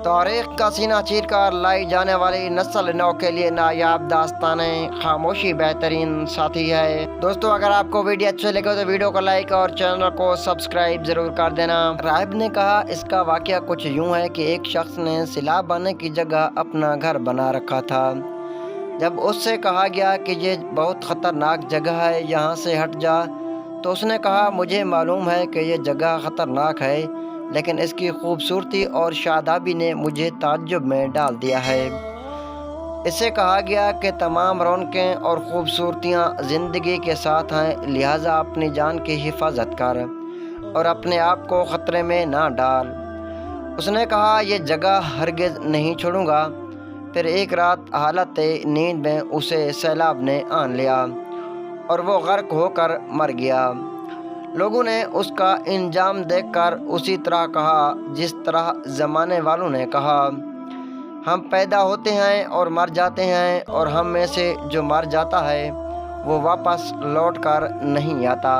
تاریخ کا سینہ چیر کر لائی جانے والی نسل نو کے لیے نایاب داستانیں خاموشی بہترین ساتھی ہے۔ دوستو اگر آپ کو ویڈیو اچھے لگے تو ویڈیو کو لائک اور چینل کو سبسکرائب ضرور کر دینا۔ راہب نے کہا اس کا واقعہ کچھ یوں ہے کہ ایک شخص نے سیلاب آنے کی جگہ اپنا گھر بنا رکھا تھا۔ جب اس سے کہا گیا کہ یہ بہت خطرناک جگہ ہے، یہاں سے ہٹ جا، تو اس نے کہا مجھے معلوم ہے کہ یہ جگہ خطرناک ہے، لیکن اس کی خوبصورتی اور شادابی نے مجھے تعجب میں ڈال دیا ہے۔ اس سے کہا گیا کہ تمام رونقیں اور خوبصورتیاں زندگی کے ساتھ ہیں، لہٰذا اپنی جان کی حفاظت کر اور اپنے آپ کو خطرے میں نہ ڈال۔ اس نے کہا یہ جگہ ہرگز نہیں چھوڑوں گا۔ پھر ایک رات حالت نیند میں اسے سیلاب نے آن لیا اور وہ غرق ہو کر مر گیا۔ لوگوں نے اس کا انجام دیکھ کر اسی طرح کہا جس طرح زمانے والوں نے کہا، ہم پیدا ہوتے ہیں اور مر جاتے ہیں، اور ہم میں سے جو مر جاتا ہے وہ واپس لوٹ کر نہیں آتا۔